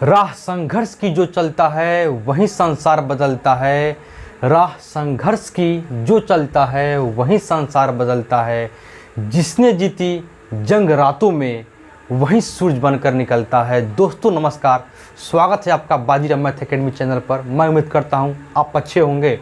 राह संघर्ष की जो चलता है वही संसार बदलता है। राह संघर्ष की जो चलता है वही संसार बदलता है। जिसने जीती जंग रातों में वही सूरज बनकर निकलता है। दोस्तों नमस्कार, स्वागत है आपका बाजीराव मैथ एकेडमी चैनल पर। मैं उम्मीद करता हूँ आप अच्छे होंगे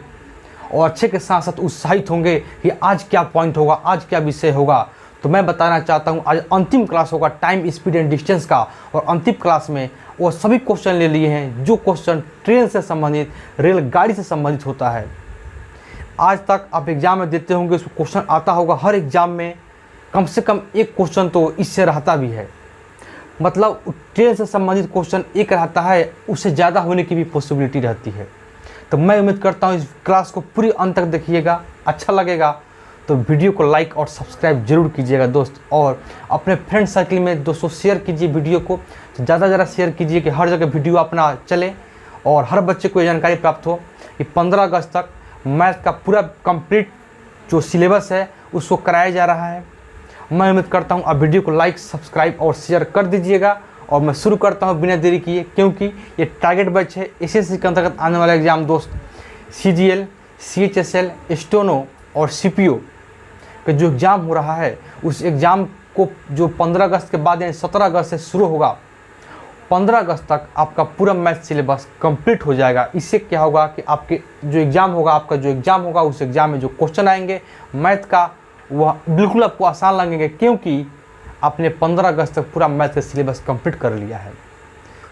और अच्छे के साथ साथ उत्साहित होंगे कि आज क्या पॉइंट होगा, आज क्या विषय होगा। तो मैं बताना चाहता हूँ आज अंतिम क्लास होगा टाइम, स्पीड एंड डिस्टेंस का। और अंतिम क्लास में वो सभी क्वेश्चन ले लिए हैं जो क्वेश्चन ट्रेन से संबंधित, रेलगाड़ी से संबंधित होता है। आज तक आप एग्जाम में देते होंगे, उसको क्वेश्चन आता होगा। हर एग्जाम में कम से कम एक क्वेश्चन तो इससे रहता भी है। मतलब ट्रेन से संबंधित क्वेश्चन एक रहता है, उससे ज़्यादा होने की भी पॉसिबिलिटी रहती है। तो मैं उम्मीद करता हूँ इस क्लास को पूरी अंत तक देखिएगा। अच्छा लगेगा तो वीडियो को लाइक और सब्सक्राइब जरूर कीजिएगा दोस्त। और अपने फ्रेंड सर्कल में दोस्तों शेयर कीजिए वीडियो को, ज़्यादा से ज़्यादा शेयर कीजिए कि हर जगह वीडियो अपना चले और हर बच्चे को ये जानकारी प्राप्त हो कि 15 अगस्त तक मैथ का पूरा कंप्लीट जो सिलेबस है उसको कराया जा रहा है। मैं उम्मीद करता हूँ आप वीडियो को लाइक, सब्सक्राइब और शेयर कर दीजिएगा। और मैं शुरू करता हूँ बिना देरी किए, क्योंकि ये टारगेट बैच है एसएससी के अंतर्गत आने वाला एग्जाम दोस्त। सीजीएल, सीएचएसएल, स्टेनो और सीपीओ का जो एग्ज़ाम हो रहा है उस एग्ज़ाम को जो 15 अगस्त के बाद यानी 17 अगस्त से शुरू होगा, 15 अगस्त तक आपका पूरा मैथ सिलेबस कंप्लीट हो जाएगा। इससे क्या होगा कि आपके जो एग्ज़ाम होगा, आपका जो एग्ज़ाम होगा उस एग्ज़ाम में जो क्वेश्चन आएंगे मैथ का वह बिल्कुल आपको आसान लगेंगे, क्योंकि आपने 15 अगस्त तक पूरा मैथ का सिलेबस कंप्लीट कर लिया है।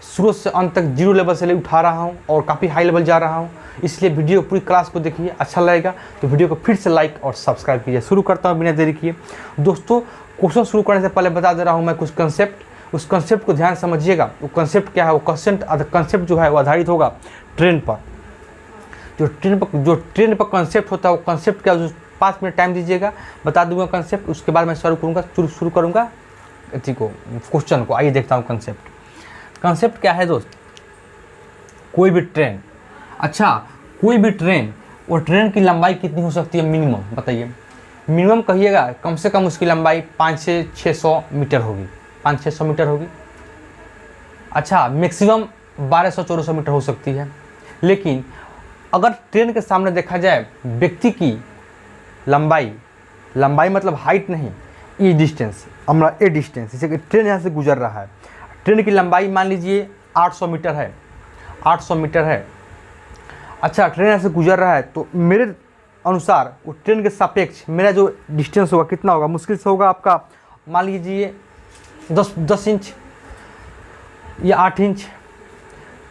शुरू से अंत तक जीरो लेवल से ले उठा रहा हूँ और काफ़ी हाई लेवल जा रहा हूँ, इसलिए वीडियो पूरी क्लास को देखिए। अच्छा लगेगा तो वीडियो को फिर से लाइक और सब्सक्राइब कीजिए। शुरू करता हूँ बिना देरी किए दोस्तों। क्वेश्चन शुरू करने से पहले बता दे रहा हूँ मैं कुछ कंसेप्ट, उस कंसेप्ट को ध्यान समझिएगा। वो कंसेप्ट क्या है, वो कंसेप्ट जो है वो आधारित होगा ट्रेन पर। जो ट्रेन पर कंसेप्ट होता है वो कंसेप्ट क्या, 5 मिनट टाइम दीजिएगा, बता दूंगा कंसेप्ट। उसके बाद मैं शुरू करूँगा इसी को, क्वेश्चन को। आइए देखता हूँ कंसेप्ट क्या है दोस्त। कोई भी ट्रेन, अच्छा कोई भी ट्रेन, और ट्रेन की लंबाई कितनी हो सकती है मिनिमम, बताइए। मिनिमम कहिएगा, कम से कम उसकी लंबाई 500 से 600 मीटर होगी, 500-600 मीटर होगी। अच्छा मैक्सिमम 1200-1400 मीटर हो सकती है। लेकिन अगर ट्रेन के सामने देखा जाए व्यक्ति की लंबाई मतलब हाइट नहीं, ये डिस्टेंस, हमारा ये डिस्टेंस, जैसे कि ट्रेन यहाँ से गुजर रहा है, ट्रेन की लंबाई मान लीजिए 800 मीटर है, 800 मीटर है। अच्छा ट्रेन यहाँ से गुजर रहा है तो मेरे अनुसार वो ट्रेन के सापेक्ष मेरा जो डिस्टेंस होगा कितना होगा, मुश्किल से होगा आपका मान लीजिए 10 इंच या 8 इंच।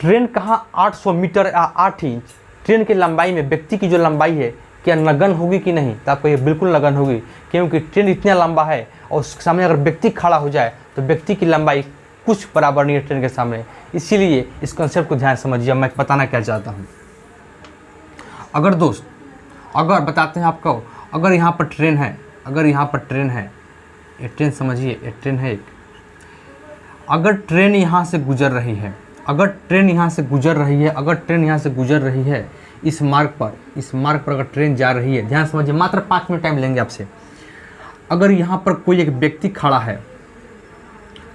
ट्रेन कहाँ 800 मीटर या 8 इंच, ट्रेन की लंबाई में व्यक्ति की जो लंबाई है क्या नगन होगी कि नहीं, तो आपको ये बिल्कुल नगन होगी, क्योंकि ट्रेन इतना लंबा है और उसके सामने अगर व्यक्ति खड़ा हो जाए तो व्यक्ति की लंबाई कुछ बराबर नहीं है ट्रेन के सामने। इसीलिए इस कंसेप्ट को ध्यान समझिए। मैं बताना क्या चाहता हूँ, अगर दोस्त, अगर बताते हैं आपको, अगर यहाँ पर ट्रेन है, अगर यहाँ पर ट्रेन है, ये ट्रेन समझिए, ये ट्रेन है एक। अगर ट्रेन यहाँ से गुजर रही है, अगर ट्रेन यहाँ से गुजर रही है, अगर ट्रेन यहाँ से गुजर रही है इस मार्ग पर अगर ट्रेन जा रही है, ध्यान समझिए, मात्र 5 मिनट टाइम लेंगे आपसे। अगर यहाँ पर कोई एक व्यक्ति खड़ा है,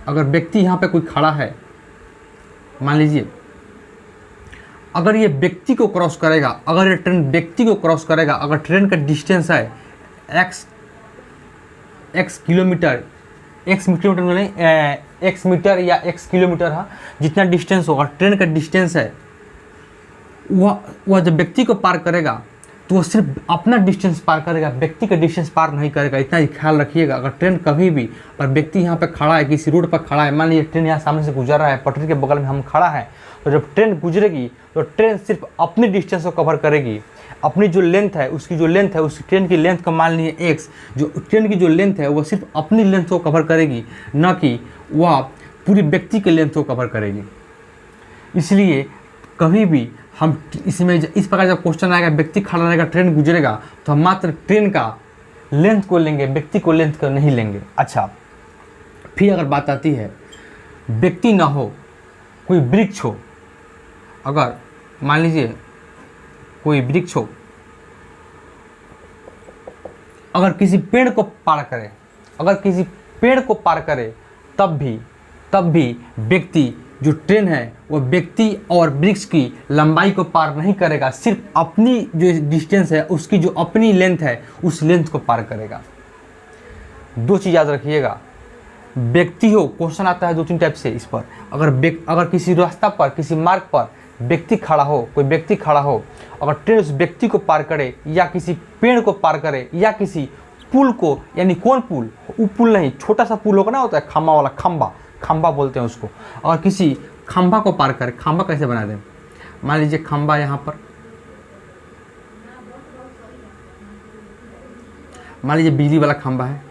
अगर व्यक्ति यहाँ पे कोई खड़ा है, मान लीजिए, अगर ये व्यक्ति को क्रॉस करेगा, अगर ये ट्रेन व्यक्ति को क्रॉस करेगा, अगर ट्रेन का डिस्टेंस है x किलोमीटर, x मीटर या x किलोमीटर, हाँ जितना डिस्टेंस होगा ट्रेन का डिस्टेंस है, वह जब व्यक्ति को पार करेगा तो वो सिर्फ अपना डिस्टेंस पार करेगा, व्यक्ति का डिस्टेंस पार नहीं करेगा। इतना ही ख्याल रखिएगा। अगर ट्रेन कभी भी, और व्यक्ति यहाँ पे खड़ा है, किसी रोड पर खड़ा है, मान लीजिए ट्रेन यहाँ सामने से गुजर रहा है, पटरी के बगल में हम खड़ा है, तो जब ट्रेन गुजरेगी तो ट्रेन सिर्फ अपनी डिस्टेंस को कवर करेगी। अपनी जो लेंथ है, उसकी जो लेंथ है, उस ट्रेन की लेंथ को मान लीजिए x, जो ट्रेन की जो लेंथ है वह सिर्फ अपनी लेंथ को कवर करेगी, न कि वह पूरी व्यक्ति के लेंथ को कवर करेगी। इसलिए कभी भी हम इसमें इस प्रकार जब क्वेश्चन आएगा, व्यक्ति खड़ा रहेगा, ट्रेन गुजरेगा, तो हम मात्र ट्रेन का लेंथ को लेंगे, व्यक्ति को लेंथ को नहीं लेंगे। अच्छा फिर अगर बात आती है व्यक्ति ना हो, कोई वृक्ष हो, अगर मान लीजिए कोई वृक्ष हो, अगर किसी पेड़ को पार करे, अगर किसी पेड़ को पार करे, तब भी व्यक्ति जो ट्रेन है वो व्यक्ति और वृक्ष की लंबाई को पार नहीं करेगा, सिर्फ अपनी जो डिस्टेंस है उसकी जो अपनी लेंथ है उस लेंथ को पार करेगा। दो चीज़ याद रखिएगा, व्यक्ति हो, क्वेश्चन आता है 2-3 टाइप से इस पर। अगर किसी रास्ता पर, किसी मार्ग पर व्यक्ति खड़ा हो, कोई व्यक्ति खड़ा हो, अगर ट्रेन उस व्यक्ति को पार करे या किसी पेड़ को पार करे या किसी पुल को, यानी कौन पुल, वो पुल नहीं, छोटा सा पुल होगा ना, होता है खम्बा वाला, खम्बा बोलते हैं उसको, और किसी खम्बा को पार करे। खम्बा कैसे बना दें, मान लीजिए खम्बा यहाँ पर, मान लीजिए बिजली वाला खम्बा है,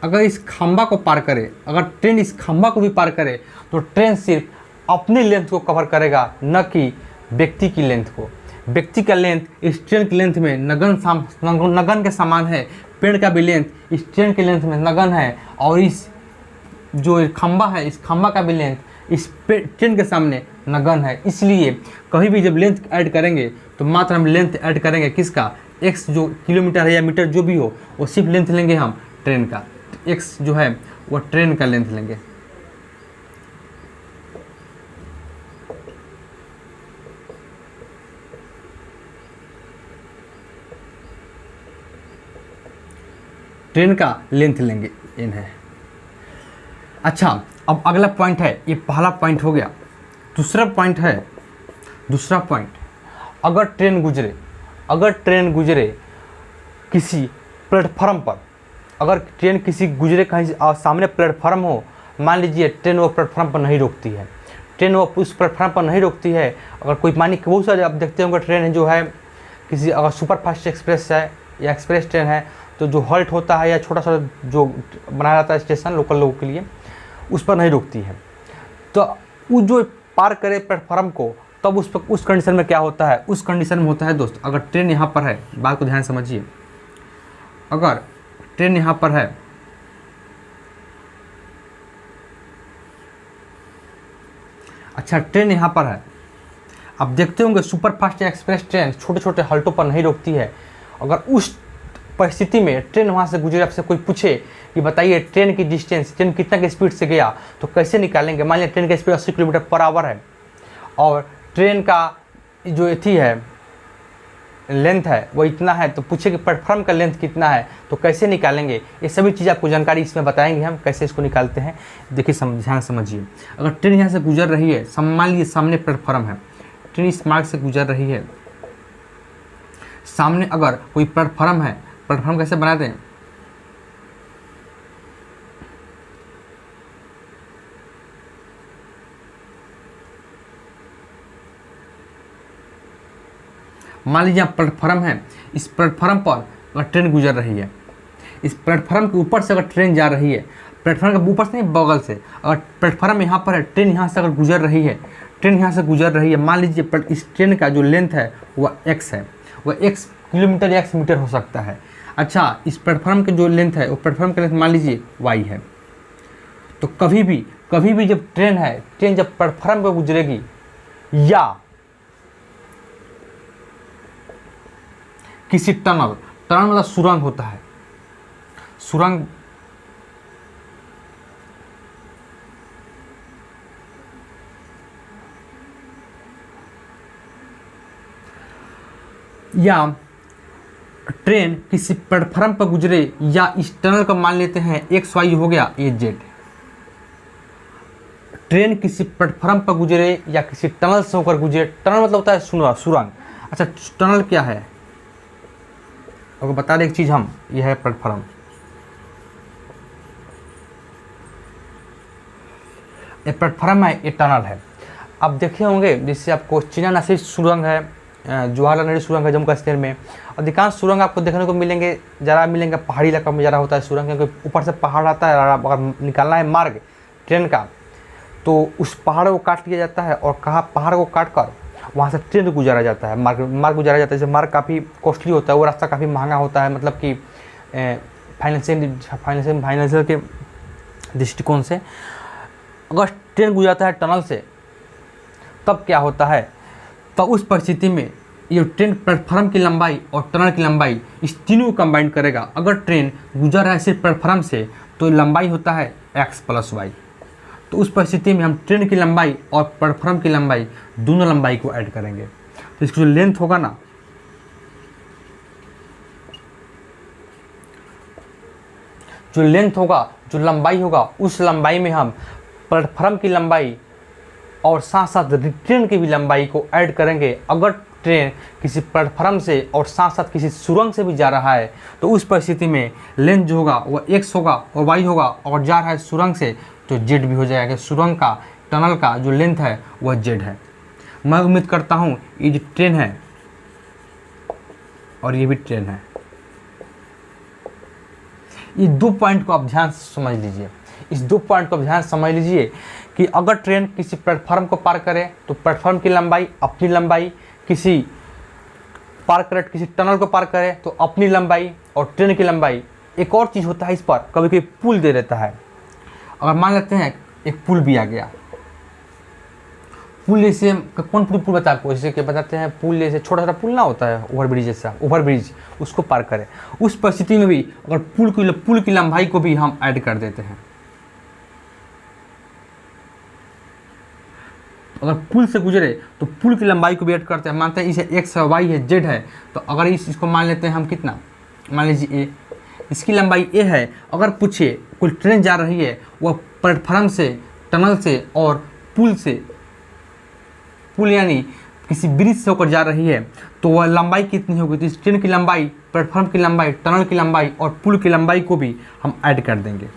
अगर इस खम्बा को पार करे, अगर ट्रेन इस खम्बा को भी पार करे तो ट्रेन सिर्फ अपनी लेंथ को कवर करेगा, न कि व्यक्ति की लेंथ को। व्यक्ति का लेंथ इस ट्रेन की लेंथ में नगन के समान है, पेड़ का भी लेंथ इस ट्रेन की लेंथ में नगन है, और इस जो खम्बा है इस खम्बा का भी लेंथ इस ट्रेन के सामने नगन है। इसलिए कभी भी जब लेंथ ऐड करेंगे तो मात्र हम लेंथ ऐड करेंगे किसका, x जो किलोमीटर है या मीटर जो भी हो, वो सिर्फ लेंथ लेंगे हम ट्रेन का। x जो है वो ट्रेन का लेंथ लेंगे। ट्रेन का लेंथ लेंगे, n है। अच्छा, अब अगला पॉइंट है, ये पहला पॉइंट हो गया। दूसरा पॉइंट है, दूसरा पॉइंट, अगर ट्रेन गुजरे किसी प्लेटफार्म पर, अगर ट्रेन किसी गुजरे कहीं सामने प्लेटफार्म हो, मान लीजिए ट्रेन वो प्लेटफार्म पर नहीं रोकती है, ट्रेन वो उस प्लेटफार्म पर नहीं रोकती है, अगर कोई मानी बहुत सारे आप देखते होंगे ट्रेन जो है किसी, अगर सुपर फास्ट एक्सप्रेस है या एक्सप्रेस ट्रेन है तो जो हॉल्ट होता है या छोटा सा जो बनाया जाता है स्टेशन लोकल लोगों के लिए, उस पर नहीं रुकती है। तो वो जो पार करे प्लेटफार्म को, तब उस कंडीशन में क्या होता है, उस कंडीशन में होता है दोस्त, अगर ट्रेन यहाँ पर है, बात को ध्यान समझिए, अगर ट्रेन यहाँ पर है, अच्छा ट्रेन यहाँ पर है, आप देखते होंगे सुपर फास्ट या एक्सप्रेस ट्रेन छोटे छोटे हल्टों पर नहीं रोकती है। अगर उस परिस्थिति में ट्रेन वहाँ से गुजरे, आपसे कोई पूछे कि बताइए ट्रेन की डिस्टेंस, ट्रेन कितना की स्पीड से गया, तो कैसे निकालेंगे। मान लिया ट्रेन का स्पीड 80 किलोमीटर पर आवर है और ट्रेन का जो एथी है लेंथ है वो इतना है, तो पूछे कि प्लेटफॉर्म का लेंथ कितना है, तो कैसे निकालेंगे। ये सभी चीज़ आपको जानकारी इसमें बताएंगे हम कैसे इसको निकालते हैं। देखिए ध्यान समझिए, अगर ट्रेन यहाँ से गुजर रही है, मान लीजिए सामने प्लेटफॉर्म है, ट्रेन इस मार्ग से गुजर रही है, सामने अगर कोई प्लेटफॉर्म है, प्लेटफॉर्म कैसे बना दें, मान लीजिए प्लेटफॉर्म है, इस प्लेटफॉर्म पर अगर ट्रेन गुजर रही है, इस प्लेटफॉर्म के ऊपर से अगर ट्रेन जा रही है, प्लेटफॉर्म के ऊपर से नहीं बगल से, अगर प्लेटफॉर्म यहाँ पर है, ट्रेन यहाँ से अगर गुजर रही है, ट्रेन यहाँ से गुजर रही है, मान लीजिए इस ट्रेन का जो लेंथ है वह x है, वह x किलोमीटर या x मीटर हो सकता है। अच्छा, इस प्लेटफॉर्म के जो लेंथ है वो प्लेटफॉर्म का लेंथ मान लीजिए y है। तो कभी भी जब ट्रेन है, ट्रेन जब प्लेटफॉर्म पर गुजरेगी या किसी टनल मतलब सुरंग होता है, सुरंग या ट्रेन किसी प्लेटफॉर्म पर गुजरे या इस टनल को मान लेते हैं एक्स वाई हो गया ए जेड, ट्रेन किसी प्लेटफॉर्म पर गुजरे या किसी टनल से होकर गुजरे, टनल मतलब होता है सुरंग। अच्छा, टनल क्या है आपको बता दें एक चीज़ हम, यह है प्लेटफॉर्म, ये प्लेटफॉर्म है, ये टनल है। आप देखे होंगे जिससे आपको चीना नसीर सुरंग है, जवाहरलाल नेहरू सुरंग है जम्मू कश्मीर में, अधिकांश सुरंग आपको देखने को मिलेंगे, ज़रा मिलेंगे पहाड़ी इलाका में ज़्यादा होता है सुरंग, क्योंकि ऊपर से पहाड़ आता है और अगर निकालना है मार्ग ट्रेन का तो उस पहाड़ को काट लिया जाता है और कहाँ पहाड़ को काट कर वहाँ से ट्रेन गुजारा जाता है, मार्ग गुजारा जाता है। जैसे मार्ग काफ़ी कॉस्टली होता है, वो रास्ता काफ़ी महंगा होता है, मतलब कि फाइनेंशियल के दृष्टिकोण से। अगर ट्रेन गुजरता है टनल से, तब क्या होता है, तो उस परिस्थिति में ये ट्रेन प्लेटफार्म की लंबाई और टनल की लंबाई इस तीनों को कंबाइन करेगा। अगर ट्रेन गुजर रहा है सिर्फ प्लेटफार्म से तो लंबाई होता है x + y। तो उस परिस्थिति में हम ट्रेन की लंबाई और प्लेटफार्म की लंबाई दोनों लंबाई को ऐड करेंगे। तो इसकी जो लेंथ होगा ना, जो लेंथ होगा, जो लंबाई होगा, उस लंबाई में हम प्लेटफार्म की लंबाई और साथ साथ ट्रेन की भी लंबाई को ऐड करेंगे। अगर ट्रेन किसी प्लेटफार्म से और साथ साथ किसी सुरंग से भी जा रहा है तो उस परिस्थिति में लेंथ जो होगा वो x होगा और y होगा, और जा रहा है सुरंग से तो z भी हो जाएगा। सुरंग का, टनल का जो लेंथ है वह z है। मैं उम्मीद करता हूँ ये जो ट्रेन है और ये भी ट्रेन है, ये दो पॉइंट को आप ध्यान से समझ लीजिए। इस दो पॉइंट को आप ध्यान से समझ लीजिए कि अगर ट्रेन किसी प्लेटफार्म को पार करे तो प्लेटफार्म की लंबाई, अपनी लंबाई, किसी किसी टनल को पार करे तो अपनी लंबाई और ट्रेन की लंबाई। एक और चीज़ होता है इस पर, कभी कभी पुल दे देता है। अगर मान लेते हैं एक पुल भी आ गया, पुल जैसे कौन पुल बताया आपको, जैसे कि बताते हैं पुल जैसे छोटा छोटा पुल ना होता है, ओवरब्रिज जैसा, ओवरब्रिज, उसको पार करें। उस परिस्थिति में भी अगर पुल की लंबाई को भी हम ऐड कर देते हैं। अगर पुल से गुजरे तो पुल की लंबाई को भी ऐड करते हैं। मानते हैं इसे x है, y है, z है, तो अगर इसको मान लेते हैं हम कितना, मान लीजिए a, इसकी लंबाई a है। अगर पूछे कोई ट्रेन जा रही है वह प्लेटफार्म से, टनल से और पुल यानी किसी ब्रिज से होकर जा रही है तो वह लंबाई कितनी होगी। तो इस ट्रेन की लंबाई, प्लेटफार्म की लंबाई, टनल की लंबाई और पुल की लंबाई को भी हम ऐड कर देंगे।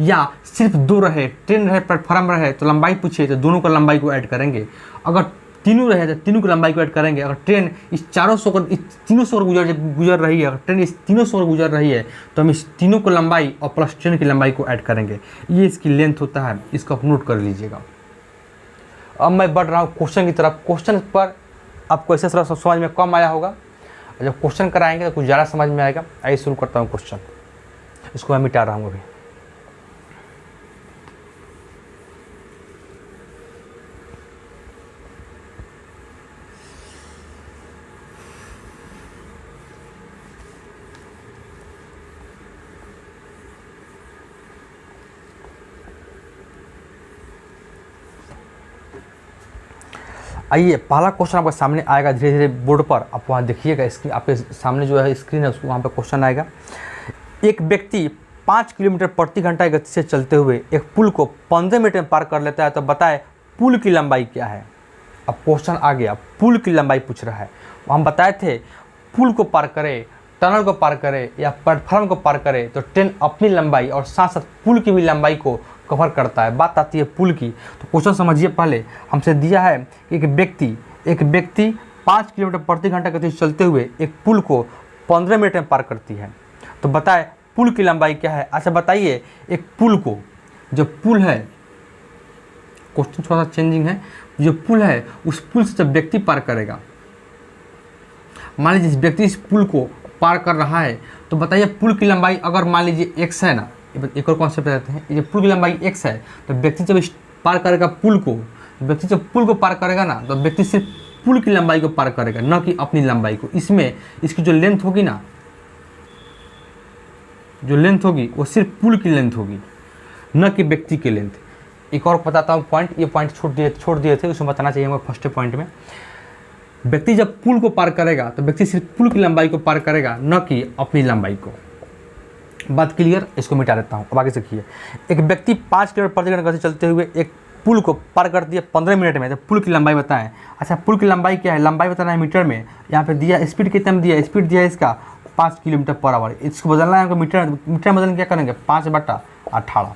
या सिर्फ दो रहे, ट्रेन रहे, प्लेटफार्म रहे, तो लंबाई पूछे तो दोनों का लंबाई को ऐड करेंगे। अगर तीनों रहे तो तीनों की लंबाई को ऐड करेंगे। अगर ट्रेन इस तीनों से गुजर रही है, अगर ट्रेन इस तीनों से गुजर रही है तो हम इस तीनों को लंबाई और प्लस ट्रेन की लंबाई को ऐड करेंगे। ये इसकी लेंथ होता है, इसको आप नोट कर लीजिएगा। अब मैं बढ़ रहा हूँ क्वेश्चन की तरफ। क्वेश्चन पर आपको ऐसे थोड़ा समझ में कम आया होगा, जब क्वेश्चन कराएंगे तो कुछ ज़्यादा समझ में आएगा। आइए शुरू करता हूँ क्वेश्चन। इसको मैं मिटा रहा हूँ अभी। आइए, पहला क्वेश्चन आपके सामने आएगा धीरे धीरे बोर्ड पर, आप वहाँ देखिएगा। स्क्रीन आपके सामने जो है स्क्रीन है, उसको वहाँ पे क्वेश्चन आएगा। एक व्यक्ति 5 किलोमीटर प्रति घंटा की गति से चलते हुए एक पुल को 15 मिनट में पार कर लेता है, तो बताएं पुल की लंबाई क्या है। अब क्वेश्चन आ गया, पुल की लंबाई पूछ रहा है। हम बताए थे पुल को पार करे, टनल को पार करे या प्लेटफार्म को पार करे तो ट्रेन अपनी लंबाई और साथ साथ पुल की भी लंबाई को कवर करता है। बात आती है पुल की, तो क्वेश्चन समझिए। पहले हमसे दिया है कि एक व्यक्ति 5 किलोमीटर प्रति घंटा गति से चलते हुए एक पुल को 15 मिनट में पार करती है, तो बताए पुल की लंबाई क्या है। अच्छा बताइए, एक पुल को, जो पुल है, क्वेश्चन थोड़ा सा चेंजिंग है, जो पुल है उस पुल से जब व्यक्ति पार करेगा, मान लीजिए व्यक्ति इस पुल को पार कर रहा है, तो बताइए पुल की लंबाई अगर मान लीजिए x है ना, एक और कॉन्सेप्ट बताते हैं। ये पुल की लंबाई x है, तो व्यक्ति जब पार करेगा पुल को, व्यक्ति जब पुल को पार करेगा ना, तो व्यक्ति सिर्फ पुल की लंबाई को पार करेगा, न कि अपनी लंबाई को। इसमें इसकी जो लेंथ होगी ना, जो लेंथ होगी वो सिर्फ पुल की लेंथ होगी, न कि व्यक्ति की लेंथ। एक और बताता हूँ पॉइंट, ये पॉइंट छोड़ दिए थे, उसमें बताना चाहिए हमें फर्स्ट पॉइंट में। व्यक्ति जब पुल को पार करेगा तो व्यक्ति सिर्फ पुल की लंबाई को पार करेगा, न कि अपनी लंबाई को। बात क्लियर? इसको मिटा देता हूँ। अब आगे सीखिए। एक व्यक्ति 5 किलोमीटर प्रति घंटा से चलते हुए एक पुल को पार कर दिया 15 मिनट में, तो पुल की लंबाई बताएं। अच्छा, पुल की लंबाई क्या है, लंबाई बताना है मीटर में। यहाँ पे दिया स्पीड कितना में दिया, स्पीड दिया है इसका 5 किलोमीटर पर आवर। इसको बदलना है हमको मीटर में बदलने क्या करेंगे, 5/18।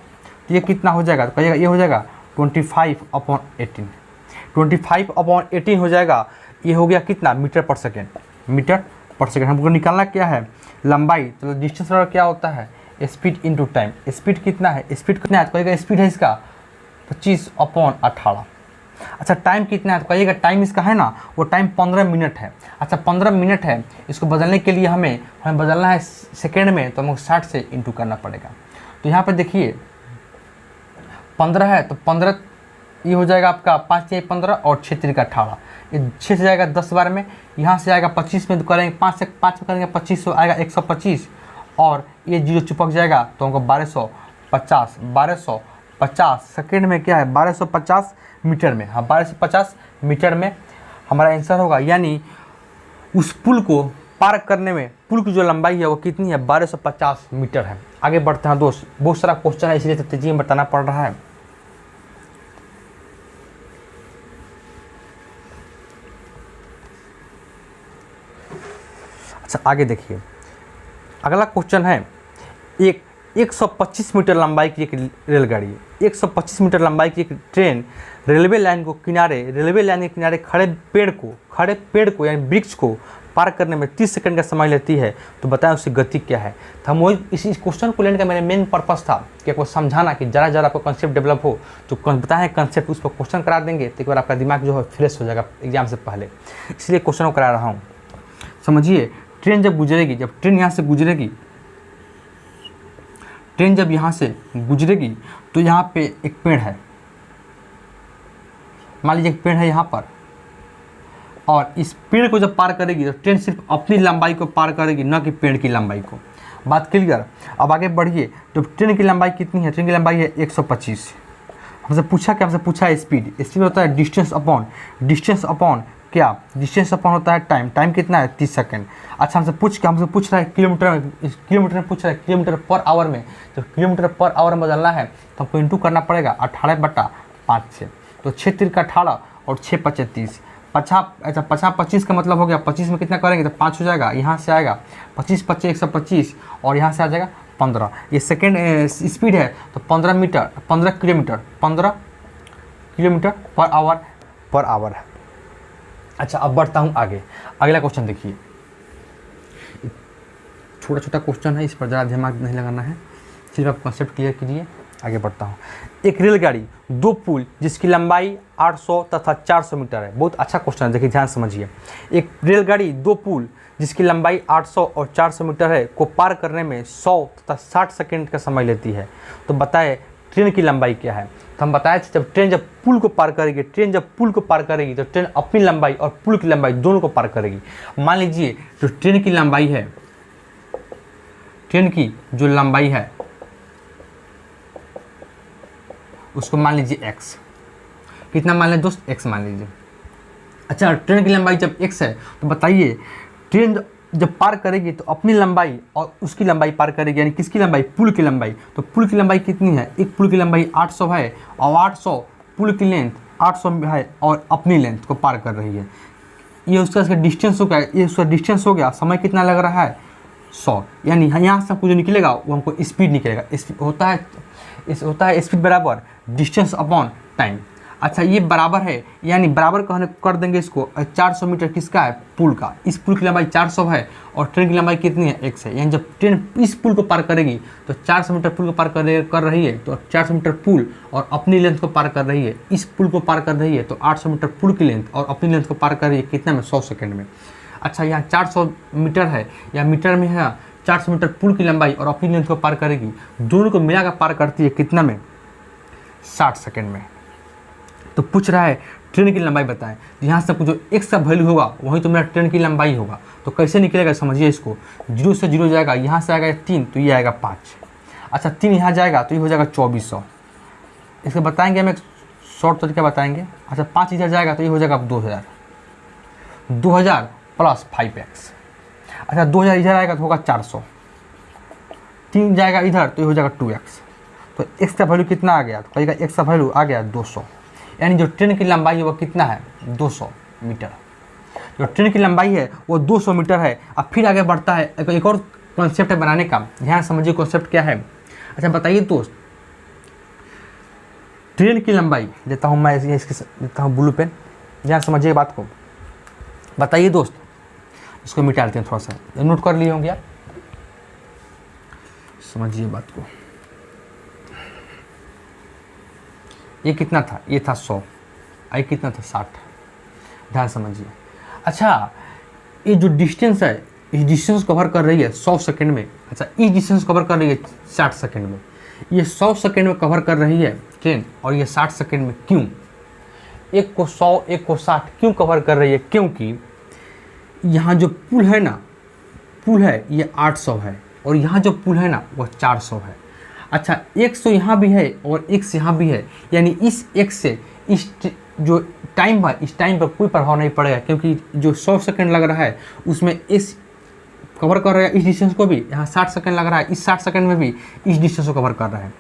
तो ये कितना हो जाएगा, तो कहिएगा ये हो जाएगा 25/18। 25/18 हो जाएगा। ये हो गया कितना, मीटर पर सेकेंड। मीटर पर सेकेंड हमको निकालना क्या है, लंबाई। तो डिस्टेंस क्या होता है, स्पीड इनटू टाइम। स्पीड कितना है, स्पीड कितना है, तो कहिएगा स्पीड है इसका 25/18। अच्छा, टाइम कितना है, तो कहिएगा टाइम इसका है ना, वो टाइम 15 मिनट है। अच्छा 15 मिनट है, इसको बदलने के लिए हमें बदलना है सेकेंड में, तो हमको 60 से इंटू करना पड़ेगा। तो यहाँ पर देखिए 15 है, तो 15 ये हो जाएगा आपका 5 या 15 और 6 3 का 18। 6 से जाएगा 10 बार में, यहाँ से आएगा 25 में, तो करेंगे 5 से 5 में करेंगे 25, तो आएगा 125, और ये 0 चिपक जाएगा तो हमको 1250 सेकेंड में क्या है 1250 मीटर में, हाँ 1250 मीटर में हमारा आंसर होगा। यानी उस पुल को पार करने में पुल की जो लंबाई है वो कितनी है 1250 मीटर है। आगे बढ़ते हैं दोस्त, बहुत सारा क्वेश्चन है इसलिए तेजी में बताना पड़ रहा है। अच्छा आगे देखिए, अगला क्वेश्चन है, एक 125 मीटर लंबाई की एक रेलगाड़ी, 125 मीटर लंबाई की एक ट्रेन रेलवे लाइन के किनारे खड़े पेड़ को यानी वृक्ष को पार करने में 30 सेकंड का समय लेती है, तो बताएं उसकी गति क्या है। तो हम वही इस क्वेश्चन को लेने का मेरा मेन पर्पस था कि आपको समझाना कि ज़रा आपको कंसेप्ट डेवलप हो, तो बताएं कंसेप्ट, उस पर क्वेश्चन करा देंगे तो एक बार आपका दिमाग जो है फ्रेश हो जाएगा एग्जाम से पहले, इसलिए क्वेश्चन को करा रहा हूँ। समझिए, ट्रेन जब ट्रेन यहाँ से गुजरेगी, तो यहाँ पे एक पेड़ है, मान लीजिए एक पेड़ है यहाँ पर, और इस पेड़ को जब पार करेगी तो ट्रेन सिर्फ अपनी लंबाई को पार करेगी, न कि पेड़ की लंबाई को। बात क्लियर। अब आगे बढ़िए, तो ट्रेन की लंबाई कितनी है, ट्रेन की लंबाई है 125। हमसे पूछा है स्पीड होता है डिस्टेंस अपॉन क्या, डिस्टेंस अपॉन होता है टाइम कितना है 30 सेकंड। अच्छा हमसे पूछ रहा है किलोमीटर में पूछ रहा है किलोमीटर पर आवर में, जब किलोमीटर पर आवर में बदलना है तो हमको इंटू करना पड़ेगा 18/5 से, तो 6 3 का 18 और 6 5 30, 25 का मतलब हो गया 25 में कितना करेंगे तो 5 हो जाएगा, यहाँ से आएगा 25 5 125 और यहाँ से आ जाएगा 15। ये सेकेंड स्पीड है तो 15 किलोमीटर पर आवर है। अच्छा अब बढ़ता हूँ आगे, अगला क्वेश्चन देखिए, छोटा क्वेश्चन है, इस पर ज़्यादा दिमाग नहीं लगाना है, सिर्फ आप कॉन्सेप्ट क्लियर कीजिए। आगे बढ़ता हूँ, एक रेलगाड़ी 2 पुल जिसकी लंबाई 800 तथा 400 मीटर है। बहुत अच्छा क्वेश्चन है, देखिए ध्यान समझिए। एक रेलगाड़ी 2 पुल जिसकी लंबाई 800 और 400 मीटर है को पार करने में 100 तथा 60 सेकंड का समय लेती है, तो बताए ट्रेन की लंबाई क्या है। तो हम बताए थे ट्रेन जब पुल को पार करेगी तो ट्रेन अपनी लंबाई और पुल की लंबाई दोनों को पार करेगी। मान लीजिए जो ट्रेन की जो लंबाई है उसको मान लीजिए x, कितना मान लें दोस्त, x मान लीजिए। अच्छा ट्रेन की लंबाई जब x है तो बताइए ट्रेन जब पार करेगी तो अपनी लंबाई और उसकी लंबाई पार करेगी, यानी किसकी लंबाई, पुल की लंबाई। तो पुल की लंबाई कितनी है, एक पुल की लंबाई 800 है और 800 पुल की लेंथ 800 है और अपनी लेंथ को पार कर रही है। ये उसका डिस्टेंस हो गया, ये उसका डिस्टेंस हो गया। समय कितना लग रहा है 100, यानी यहाँ से हमको जो निकलेगा वो हमको स्पीड निकलेगा। होता है स्पीड बराबर डिस्टेंस अपॉन टाइम। अच्छा ये बराबर है, यानी बराबर कर देंगे इसको। 400 मीटर किसका है, पुल का। इस पुल की लंबाई 400 है और ट्रेन की लंबाई कितनी है, x है। यानी जब ट्रेन इस पुल को पार करेगी तो 400 मीटर पुल को पार कर रही है, तो 400 मीटर पुल और अपनी लेंथ को पार कर रही है। इस पुल को पार कर रही है तो 800 मीटर पुल की लेंथ और अपनी लेंथ को पार कर रही है कितना में, 100 सेकेंड में। अच्छा यहाँ 400 मीटर है या मीटर में है, 400 मीटर पुल की लंबाई और अपनी लेंथ को पार करेगी, दोनों को मिलाकर पार करती है कितना में, 60 सेकेंड में। तो पूछ रहा है ट्रेन की लंबाई बताएं। यहाँ से जो x का वैल्यू होगा वही तो मेरा ट्रेन की लंबाई होगा। तो कैसे निकलेगा समझिए इसको, 0 से 0 जाएगा, यहाँ से आएगा 3 तो ये आएगा 5। अच्छा 3 यहाँ जाएगा तो ये हो जाएगा 2400। इसको बताएंगे हम एक शॉर्ट तरीका बताएंगे। अच्छा 5 इधर जाएगा तो ये हो जाएगा 2000 प्लस 5x। अच्छा 2000 इधर आएगा तो होगा 400, 3 जाएगा इधर तो ये हो जाएगा 2x। तो x का वैल्यू कितना आ गया, तो कहेगा x का वैल्यू आ गया 200। यानी जो ट्रेन की लंबाई है वो कितना है, 200 मीटर। जो ट्रेन की लंबाई है वो 200 मीटर है। अब फिर आगे बढ़ता है, एक और कॉन्सेप्ट है बनाने का, ध्यान समझिए कॉन्सेप्ट क्या है। अच्छा बताइए दोस्त, ट्रेन की लंबाई देता हूँ मैं, इसके देता हूँ ब्लू पेन, ध्यान समझिए बात को। बताइए दोस्त, इसको मिटा लेते हैं थोड़ा सा, नोट कर लिए होंगे आप, समझिए बात को। ये कितना था, ये था 100, आई कितना था 60, ध्यान समझिए। अच्छा ये जो डिस्टेंस है, इस डिस्टेंस कवर कर रही है 100 सेकंड में। अच्छा इस डिस्टेंस कवर कर रही है 60 सेकंड में। ये 100 सेकंड में कवर कर रही है ट्रेन और ये 60 सेकंड में, क्यों? एक को 100, एक को 60 क्यों कवर कर रही है? क्योंकि यहाँ जो पुल है ना, पुल है ये 800 है और यहाँ जो पुल है ना वो 400 है। अच्छा 100 यहाँ भी है और x यहाँ भी है, यानी इस x से इस जो टाइम है इस टाइम पर कोई प्रभाव नहीं पड़ेगा, क्योंकि जो 100 सेकंड लग रहा है उसमें इस कवर कर रहा है इस डिस्टेंस को भी। यहाँ 60 सेकंड लग रहा है, इस 60 सेकंड में भी इस डिस्टेंस को कवर कर रहा है।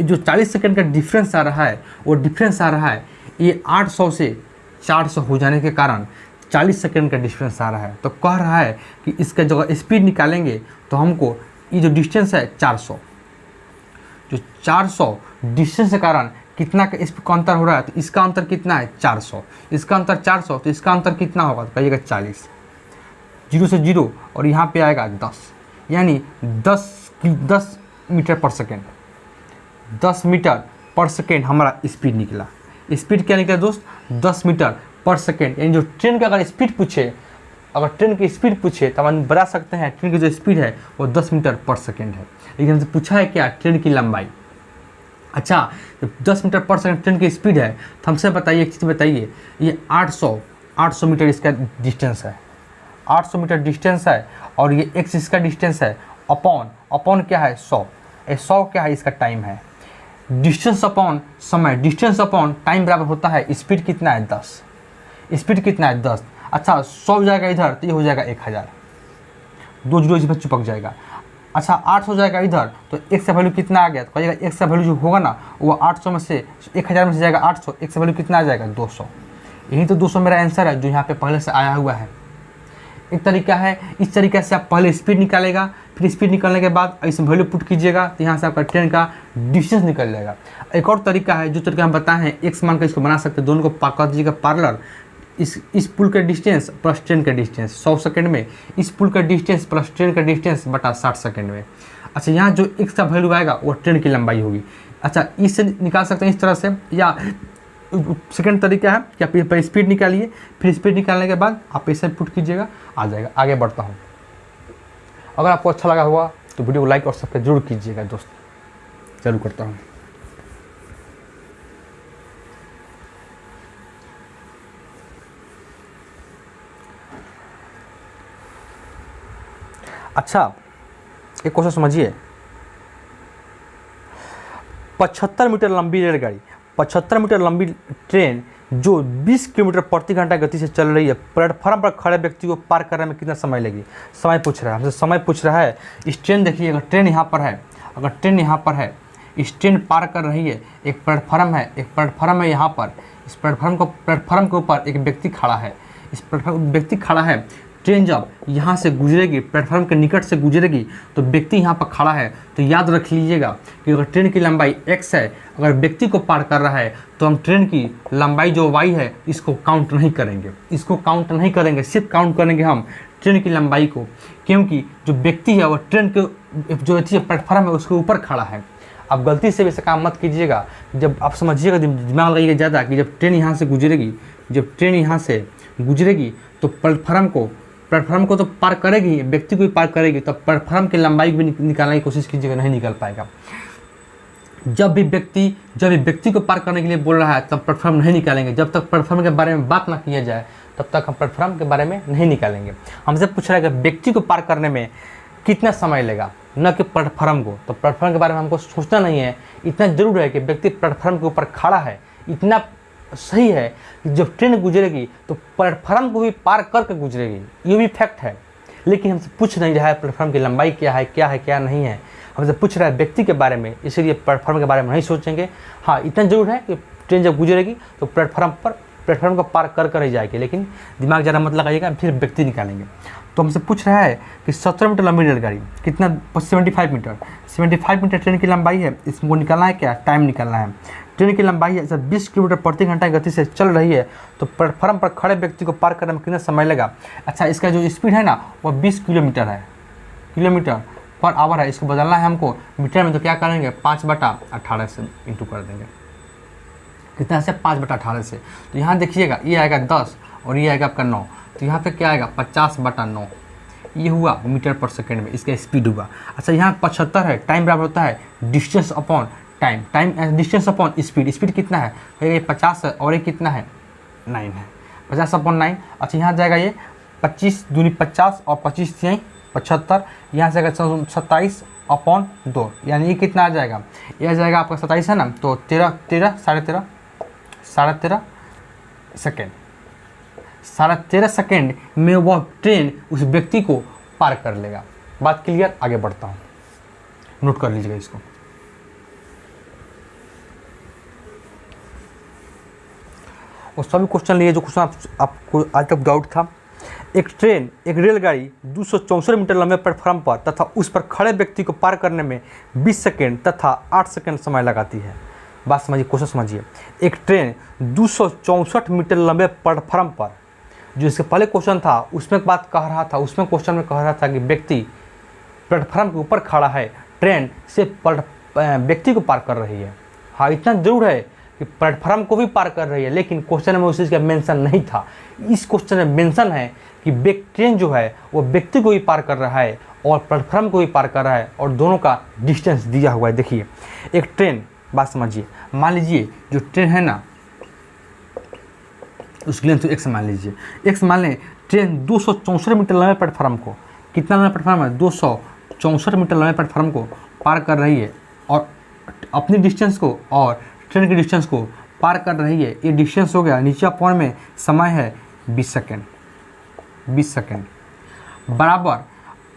जो 40 सेकंड का डिफरेंस आ रहा है वो डिफरेंस आ रहा है ये 800 से 400 हो जाने के कारण 40 सेकंड का डिफरेंस आ रहा है। तो कह रहा है कि इसका जगह स्पीड निकालेंगे तो हमको ये जो डिस्टेंस है 400, जो 400 डिस्टेंस के कारण कितना का इस का अंतर हो रहा है, तो इसका अंतर कितना है 400, इसका अंतर 400, तो इसका अंतर कितना होगा? तो कहिएगा 40, 0 से 0 और यहाँ पे आएगा 10, यानी 10 मीटर पर सेकेंड, 10 मीटर पर सेकेंड हमारा स्पीड निकला। स्पीड क्या निकला दोस्त? 10 मीटर पर सेकेंड। यानी जो ट्रेन का अगर स्पीड पूछे, अगर ट्रेन की स्पीड पूछे तो हम बता सकते हैं ट्रेन की जो स्पीड है वो 10 मीटर पर सेकेंड है। लेकिन हमसे पूछा है क्या? ट्रेन की लंबाई। अच्छा जब 10 मीटर पर सेकेंड ट्रेन की स्पीड है तो हमसे बताइए, एक चीज़ बताइए, ये 800 मीटर इसका डिस्टेंस है, 800 मीटर डिस्टेंस है और ये x इसका डिस्टेंस है, अपॉन क्या है 100, 100 क्या है इसका टाइम है। डिस्टेंस अपॉन समय, डिस्टेंस अपॉन टाइम बराबर होता है स्पीड कितना है 10, स्पीड कितना है 10। अच्छा 100 जाएगा इधर तो ये हो जाएगा 1000, 2 जीरो इसमें चिपक जाएगा। अच्छा 800 जाएगा इधर तो x का वैल्यू कितना आ गया? तो कहिएगा x का वैल्यू जो होगा ना वो 800 में से 1000 में से जाएगा 800, x का वैल्यू कितना आ जाएगा 200। यही तो 200 मेरा आंसर है जो यहाँ पे पहले से आया हुआ है। एक तरीका है, इस तरीके से आप पहले स्पीड निकालेगा, फिर स्पीड निकालने के बाद इसमें वैल्यू पुट कीजिएगा तो यहाँ से आपका ट्रेन का डिस्टेंस निकल जाएगा। एक और तरीका है, जो तरीका हम बताए हैं, एक्स मान कर इसको बना सकते हैं, दोनों को कर दीजिएगा पार्लर। इस पुल का डिस्टेंस प्लस ट्रेन का डिस्टेंस 100 सेकंड में, इस पुल का डिस्टेंस प्लस ट्रेन का डिस्टेंस बटा 60 सेकंड में। अच्छा यहाँ जो एक्स का वैल्यू आएगा वो ट्रेन की लंबाई होगी। अच्छा इससे निकाल सकते हैं इस तरह से, या सेकंड तरीका है कि आप पहले स्पीड निकालिए, फिर स्पीड निकालने के बाद आप ऐसे पुट कीजिएगा, आ जाएगा। आगे बढ़ता हूँ। अगर आपको अच्छा लगा हुआ तो वीडियो को लाइक और सब्सक्राइब जरूर कीजिएगा दोस्त। चालू करता हूँ। अच्छा एक क्वेश्चन समझिए, 75 मीटर लंबी रेलगाड़ी, 75 मीटर लंबी ट्रेन जो 20 किलोमीटर प्रति घंटा गति से चल रही है, प्लेटफॉर्म पर खड़े व्यक्ति को पार करने में कितना समय लगेगी? समय पूछ रहा है हमसे, समय पूछ रहा है। इस ट्रेन देखिए, अगर ट्रेन यहाँ पर है, अगर ट्रेन यहाँ पर है, इस ट्रेन पार कर रही है, एक प्लेटफॉर्म है, एक प्लेटफॉर्म है यहाँ पर, इस प्लेटफॉर्म के ऊपर एक व्यक्ति खड़ा है, इस प्लेटफॉर्म व्यक्ति खड़ा है। ट्रेन जब यहाँ से गुजरेगी, प्लेटफॉर्म के निकट से गुजरेगी, तो व्यक्ति यहाँ पर खड़ा है, तो याद रख लीजिएगा कि अगर ट्रेन की लंबाई x है, अगर व्यक्ति को पार कर रहा है तो हम ट्रेन की लंबाई जो y है इसको काउंट नहीं करेंगे, इसको काउंट नहीं करेंगे, सिर्फ काउंट करेंगे हम ट्रेन की लंबाई को, क्योंकि जो व्यक्ति है वो ट्रेन के जो प्लेटफॉर्म है उसके ऊपर खड़ा है। अब गलती से भी ऐसा काम मत कीजिएगा। जब आप समझिएगा, दिमाग लगाइएगा ज़्यादा, कि जब ट्रेन यहाँ से गुजरेगी, जब ट्रेन यहाँ से गुजरेगी तो प्लेटफॉर्म को तो पार करेगी, व्यक्ति को भी पार करेगी, तो प्लेटफॉर्म की लंबाई भी निकालने की कोशिश कीजिएगा, नहीं निकल पाएगा। जब भी व्यक्ति को पार करने के लिए बोल रहा है तब प्लेटफॉर्म नहीं निकालेंगे। जब तक प्लेटफॉर्म के बारे में बात ना किया जाए तब तक हम प्लेटफॉर्म के बारे में नहीं निकालेंगे। हमसे पूछ रहा है कि व्यक्ति को पार करने में कितना समय लगेगा, न कि प्लेटफॉर्म को। तो प्लेटफॉर्म के बारे में हमको सोचना नहीं है, इतना जरूर है कि व्यक्ति प्लेटफॉर्म के ऊपर खड़ा है, इतना सही है कि जब ट्रेन गुजरेगी तो प्लेटफॉर्म को भी पार करके गुजरेगी, ये भी फैक्ट है। लेकिन हमसे पूछ नहीं रहा है प्लेटफॉर्म की लंबाई क्या है क्या नहीं है, हमसे पूछ रहा है व्यक्ति के बारे में, इसीलिए प्लेटफॉर्म के बारे में नहीं सोचेंगे। हाँ इतना जरूर है कि ट्रेन जब गुजरेगी तो प्लेटफॉर्म को पार कर ही जाएगी, लेकिन दिमाग ज़्यादा मत लगाइएगा, फिर व्यक्ति निकालेंगे। तो हमसे पूछ रहा है कि 17 मीटर लंबी रेलगाड़ी कितना, 75 मीटर ट्रेन की लंबाई है, इसको निकालना है क्या, टाइम निकालना है। ट्रेन की लंबाई है जब 20 किलोमीटर प्रति घंटा की गति से चल रही है तो प्लेटफॉर्म पर खड़े व्यक्ति को पार करने में कितना समय लगा। अच्छा इसका जो स्पीड है ना वो 20 किलोमीटर है, किलोमीटर पर आवर है। इसको बदलना है हमको मीटर में, तो क्या करेंगे 5/18 से इंटू कर देंगे। कितना से 5/18 से। तो यहाँ देखिएगा ये आएगा 10 और ये आएगा आपका 9, तो यहाँ पे क्या आएगा 50/9, ये हुआ मीटर पर सेकेंड में इसका स्पीड हुआ। अच्छा यहाँ 75 है, टाइम बराबर होता है distance upon time, distance upon speed. Speed कितना है, ये 50 है और ये कितना है 9 है, 50/9। अच्छा यहाँ जाएगा ये 25 दूनी 50 और 25 यहीं 75, यहाँ से आएगा 27/2, यानी ये कितना आ जाएगा, ये आ जाएगा आपका 27 है ना, तो 13 सेकेंड, 13.5 सेकेंड में वह ट्रेन उस व्यक्ति को पार कर लेगा। बात क्लियर, आगे बढ़ता हूँ, नोट कर लीजिएगा इसको। और सभी क्वेश्चन लिए जो क्वेश्चन आपको आज तक डाउट था। एक रेलगाड़ी 264 मीटर लंबे प्लेटफॉर्म पर तथा उस पर खड़े व्यक्ति को पार करने में 20 सेकेंड तथा 8 सेकेंड समय लगाती है। बात समझिए, क्वेश्चन समझिए। एक ट्रेन 264 मीटर लंबे प्लेटफॉर्म पर, जो इसके पहले क्वेश्चन था उसमें बात कह रहा था, उसमें क्वेश्चन में कह रहा था कि व्यक्ति प्लेटफॉर्म के ऊपर खड़ा है, ट्रेन से व्यक्ति को पार कर रही है। हाँ, इतना जरूर है कि प्लेटफॉर्म को भी पार कर रही है, लेकिन क्वेश्चन में उस चीज़ का मेंशन नहीं था। इस क्वेश्चन में मेंशन है कि ट्रेन जो है वो व्यक्ति को भी पार कर रहा है और प्लेटफॉर्म को भी पार कर रहा है, और दोनों का डिस्टेंस दिया हुआ है। देखिए एक ट्रेन, बात समझिए, मान लीजिए जो ट्रेन है ना उसकी लेंथ x मान लीजिए, x मान लें। ट्रेन 264 मीटर लंबे प्लेटफॉर्म को, कितना लंबा प्लेटफॉर्म है, 264 मीटर लंबे प्लेटफॉर्म को पार कर रही है, और अपनी डिस्टेंस को और ट्रेन की डिस्टेंस को पार कर रही है। ये डिस्टेंस हो गया, नीचे पॉइंट में समय है 20 सेकेंड, 20 सेकेंड बराबर।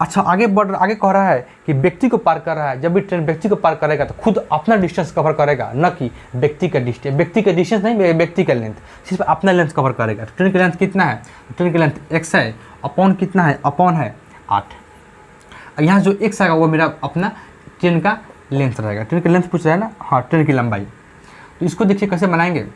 अच्छा आगे कह रहा है कि व्यक्ति को पार कर रहा है। जब भी ट्रेन व्यक्ति को पार करेगा तो खुद अपना डिस्टेंस कवर करेगा, न कि व्यक्ति का डिस्टेंस। व्यक्ति का डिस्टेंस नहीं, व्यक्ति का लेंथ, सिर्फ अपना लेंथ कवर करेगा। ट्रेन की लेंथ कितना है, ट्रेन की लेंथ x है, अपॉन कितना है, अपॉन है 8। यहाँ जो x आएगा वो मेरा अपना ट्रेन का लेंथ रहेगा। ट्रेन की लेंथ पूछ रहा है ना, हाँ ट्रेन की लंबाई। तो इसको देखिए कैसे बनाएंगे,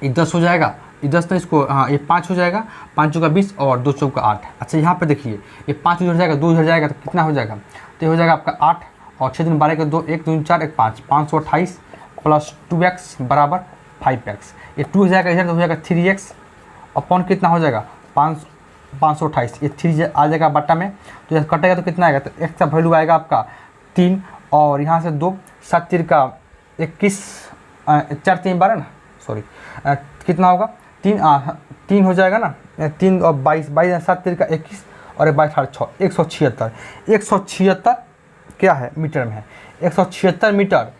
ये 10 हो जाएगा, ये 10 ना, इसको हाँ ये 5 हो जाएगा, 5 चौका 20 और 2 चौका 8। अच्छा यहाँ पे देखिए ये 5 उधर जाएगा, 2 उधर जाएगा, तो कितना हो जाएगा, तो ये हो जाएगा आपका 8 और 6 दिन 12 का 2, 1 2 4 1 5, 528 प्लस 2x बराबर 5x। ये 2 हो जाएगा इधर, तो हो जाएगा 3x अपॉन कितना हो जाएगा 528। ये 3 आ जाएगा बट्टा में, तो यह कटेगा तो कितना आएगा, तो x का वैल्यू आएगा आपका 3 और यहाँ से 2, 7 3 का 21, 4 3 12 ना, सॉरी कितना होगा 3 हो जाएगा ना, 3 और 22, 7 3 का 21 और 22 6, 176 क्या है मीटर में है, 176 मीटर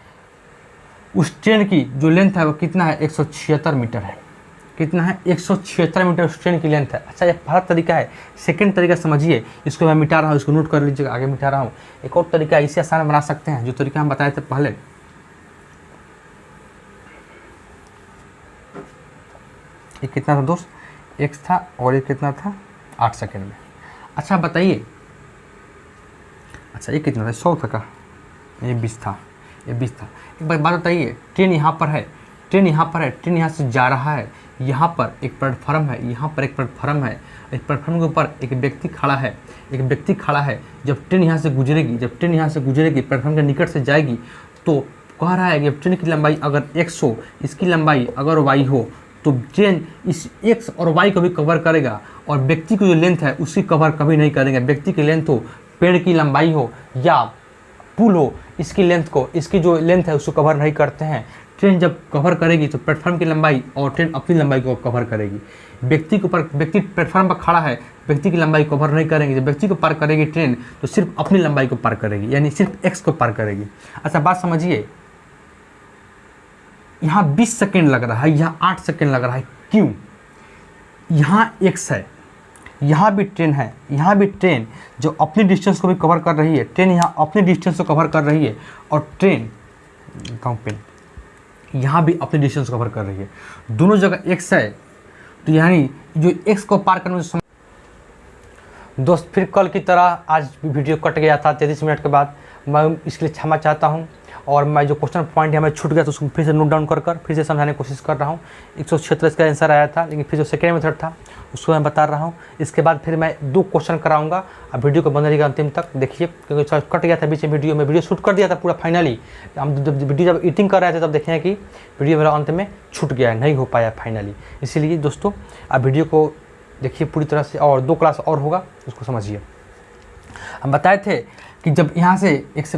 उस ट्रेन की जो लेंथ है वो कितना है, 176 मीटर है। कितना है, 176 मीटर उस ट्रेन की लेंथ है। अच्छा ये पहला तरीका है। सेकंड तरीका समझिए, इसको मैं मिटा रहा हूँ, इसको नोट कर लीजिएगा, आगे मिटा रहा हूँ। एक और तरीका इसे आसान बना सकते हैं, जो तरीका हम बताए थे पहले। ये कितना था दोस्त, x था और ये कितना था 8 सेकेंड में। अच्छा बताइए, अच्छा ये कितना था, 100 था का, ये 20 था, ये 20 था। एक बार बात बताइए, ट्रेन यहाँ पर है, ट्रेन यहाँ पर है, ट्रेन यहाँ से जा रहा है, यहाँ पर एक प्लेटफॉर्म है, यहाँ पर एक प्लेटफॉर्म है, एक प्लेटफॉर्म के ऊपर एक व्यक्ति खड़ा है, एक व्यक्ति खड़ा है। जब ट्रेन यहाँ से गुजरेगी, जब ट्रेन यहाँ से गुजरेगी, प्लेटफॉर्म के निकट से जाएगी, तो कह रहा है कि ट्रेन की लंबाई अगर x हो, इसकी लंबाई अगर y हो, तो ट्रेन इस x और y को भी कवर करेगा, और व्यक्ति की जो लेंथ है उसकी कवर कभी नहीं करेंगे। व्यक्ति की लेंथ हो, पेड़ की लंबाई हो या पुल हो, इसकी लेंथ को, इसकी जो लेंथ है उसको कवर नहीं करते हैं। ट्रेन जब कवर करेगी तो प्लेटफॉर्म की लंबाई और ट्रेन अपनी लंबाई को कवर करेगी। व्यक्ति के ऊपर, व्यक्ति प्लेटफॉर्म पर खड़ा है, व्यक्ति की लंबाई कवर नहीं करेंगे। जब व्यक्ति को पार करेगी ट्रेन तो सिर्फ अपनी लंबाई को पार करेगी, यानी सिर्फ x को पार करेगी। अच्छा बात समझिए, यहाँ 20 सेकेंड लग रहा है, यहाँ 8 सेकेंड लग रहा है, क्यों? यहाँ x है, यहाँ भी ट्रेन है, यहाँ भी ट्रेन जो अपनी डिस्टेंस को भी कवर कर रही है, ट्रेन यहाँ अपनी डिस्टेंस को कवर कर रही है, और ट्रेन यहाँ भी अपनी डिस्टेंस कवर कर रही है। दोनों जगह x है, तो यानी जो x को पार करने में दोस्त फिर कल की तरह आज वीडियो कट गया था 33 मिनट के बाद। मैं इसके लिए क्षमा चाहता हूं, और मैं जो क्वेश्चन पॉइंट है मैं छूट गया तो उसको फिर से नोट डाउन कर फिर से समझाने की कोशिश कर रहा हूं। 176 इसका आंसर आया था, लेकिन फिर जो सेकेंड मेथड था उसको मैं बता रहा हूं। इसके बाद फिर मैं 2 क्वेश्चन कराऊंगा। अब वीडियो को बंद रहेगा अंतिम तक देखिए, क्योंकि कट गया था बीच में वीडियो में, वीडियो शूट कर दिया था पूरा फाइनली। हम वीडियो जब एडिटिंग कर रहे थे तब देखें कि वीडियो मेरा अंत में छूट गया है, नहीं हो पाया फाइनली। इसीलिए दोस्तों आप वीडियो को देखिए पूरी तरह से, और 2 क्लास और होगा उसको समझिए। हम बताए थे कि जब यहाँ से एक से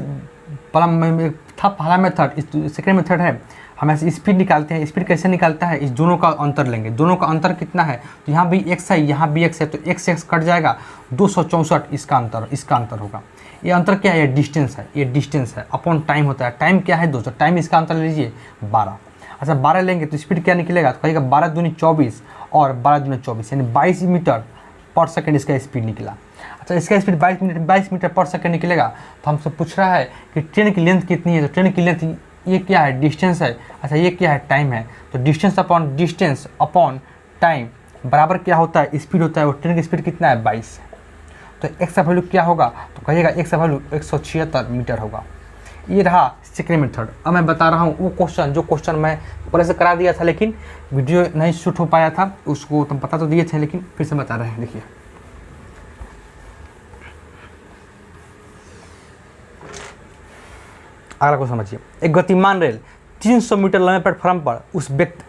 पहला था पहला मेथड, सेकेंड मेथड है हम ऐसे स्पीड निकालते हैं, स्पीड कैसे निकालता है, इस दोनों का अंतर लेंगे, दोनों का अंतर कितना है, तो यहाँ भी x है, यहाँ भी x है, तो x x कट जाएगा, 264 इसका अंतर होगा। ये अंतर क्या है, ये डिस्टेंस है, ये डिस्टेंस है, अपॉन टाइम होता है, टाइम क्या है 200, टाइम इसका अंतर लीजिए 12। अच्छा 12 लेंगे तो स्पीड क्या निकलेगा, तो कहिएगा 12 दूनी 24 और 12 दूनी 24 यानी 22 मीटर पर सेकंड इसका स्पीड निकला। अच्छा इसका स्पीड 22 मीटर पर सेकंड निकलेगा। तो हमसे पूछ रहा है कि ट्रेन की लेंथ कितनी है, तो ट्रेन की लेंथ ये क्या है, डिस्टेंस है। अच्छा ये क्या है, टाइम है। तो डिस्टेंस अपॉन टाइम बराबर क्या होता है, स्पीड होता है। और ट्रेन की स्पीड कितना है 22। तो एक्स का वैल्यू क्या होगा, तो कहिएगा एक्स का वैल्यू 176 मीटर होगा। ये रहा सेकेंड मेथड। अब मैं बता रहा हूँ वो क्वेश्चन जो क्वेश्चन मैं पहले से करा दिया था लेकिन वीडियो नहीं शूट हो पाया था, उसको तुम बता तो दिए थे लेकिन फिर से बता रहे हैं। देखिए अगला क्वेश्चन समझिए। एक गतिमान रेल 300 मीटर लंबे प्लेटफॉर्म पर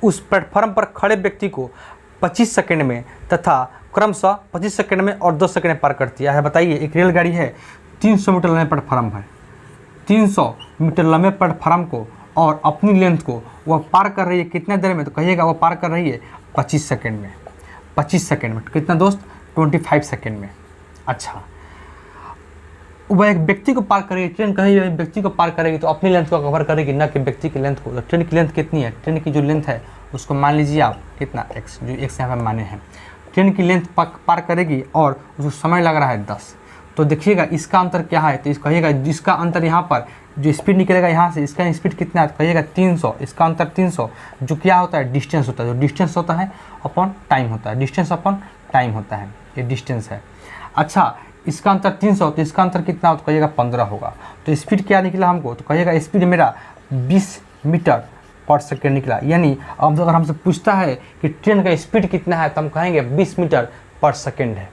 उस प्लेटफॉर्म पर खड़े व्यक्ति को 25 सेकंड में तथा क्रमशः 25 सेकंड में और 10 सेकंड में पार करती है। बताइए एक रेलगाड़ी है 300 मीटर लंबे प्लेटफॉर्म है, 300 मीटर लंबे प्लेटफॉर्म को और अपनी लेंथ को वह पार कर रही है कितने देर में, तो कहिएगा वह पार कर रही है 25 सेकंड में। 25 सेकंड में कितना दोस्त, 25 सेकंड में। अच्छा वह एक व्यक्ति को पार करेगी, ट्रेन कहीं व्यक्ति को पार करेगी तो अपनी लेंथ को कवर करेगी, ना कि व्यक्ति की लेंथ को। तो ट्रेन की लेंथ कितनी है, ट्रेन की जो लेंथ है उसको मान लीजिए आप कितना x, जो x यहाँ पर माने हैं। ट्रेन की लेंथ पार करेगी और उसको समय लग रहा है 10। तो देखिएगा इसका अंतर क्या है, तो कहिएगा जिसका अंतर यहाँ पर जो स्पीड निकलेगा यहाँ से, इसका स्पीड कितना है, तो कहिएगा 300। इसका अंतर 300 जो क्या होता है, डिस्टेंस होता है। जो डिस्टेंस होता है अपॉन टाइम होता है, डिस्टेंस अपॉन टाइम होता है, ये डिस्टेंस है। अच्छा इसका अंतर 300, तो इसका अंतर कितना हो, तो कहिएगा 15 होगा। तो स्पीड क्या निकला हमको, तो कहिएगा स्पीड मेरा 20 मीटर पर सेकेंड निकला। यानी अब अगर हमसे पूछता है कि ट्रेन का स्पीड कितना है तो हम कहेंगे 20 मीटर पर सेकेंड है।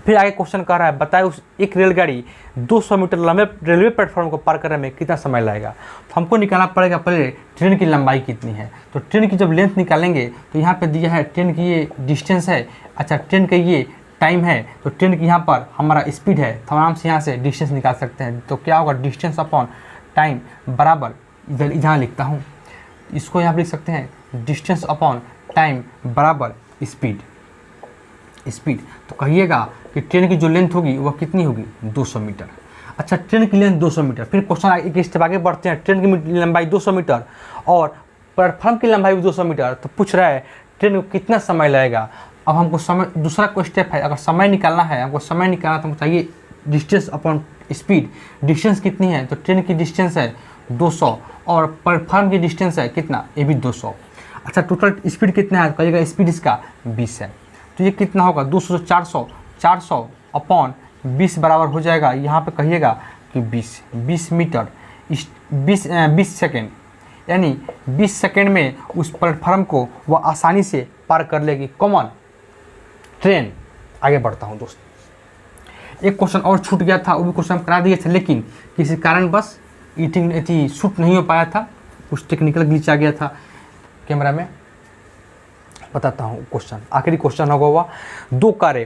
फिर आगे क्वेश्चन कह रहा है बताए उस एक रेलगाड़ी 200 मीटर लंबे रेलवे प्लेटफॉर्म को पार करने में कितना समय लगेगा। तो हमको निकालना पड़ेगा पहले ट्रेन की लंबाई कितनी है। तो ट्रेन की जब लेंथ निकालेंगे तो यहाँ पे दिया है ट्रेन की ये डिस्टेंस है, अच्छा ट्रेन का ये टाइम है, तो ट्रेन की यहाँ पर हमारा स्पीड है, तो आराम से यहाँ से डिस्टेंस निकाल सकते हैं। तो क्या होगा, डिस्टेंस अपॉन टाइम बराबर, इधर यहाँ लिखता हूँ, इसको यहाँ पर लिख सकते हैं डिस्टेंस अपॉन टाइम बराबर स्पीड। तो कहिएगा कि ट्रेन की जो लेंथ होगी वह कितनी होगी, 200 मीटर। अच्छा ट्रेन की लेंथ 200 मीटर। फिर क्वेश्चन एक स्टेप आगे बढ़ते हैं, ट्रेन की लंबाई 200 मीटर और प्लेटफॉर्म की लंबाई भी 200 मीटर। तो पूछ रहा है ट्रेन को कितना समय लगेगा। अब हमको समय, दूसरा कोई स्टेप है, अगर समय निकालना है, हमको समय निकालना तो हमको चाहिए डिस्टेंस अपॉन स्पीड। डिस्टेंस कितनी है, तो ट्रेन की डिस्टेंस है 200 और प्लेटफॉर्म की डिस्टेंस है कितना, ये भी 200। अच्छा टोटल स्पीड कितना है, कहिएगा स्पीड इसका 20 है। तो ये कितना होगा, 200 से 400 अपॉन 20 बराबर हो जाएगा, यहाँ पे कहिएगा कि 20 मीटर 20 सेकेंड, यानी 20 सेकेंड में उस प्लेटफॉर्म को वह आसानी से पार कर लेगी कॉमन ट्रेन। आगे बढ़ता हूँ दोस्त, एक क्वेश्चन और छूट गया था, वो भी क्वेश्चन हम करा दिए थे लेकिन किसी कारण बस ईटिंग शूट नहीं हो पाया था, कुछ टेक्निकल ग्लिच आ गया था कैमरा में। बताता हूँ क्वेश्चन, आखिरी क्वेश्चन होगा हुआ, दो कार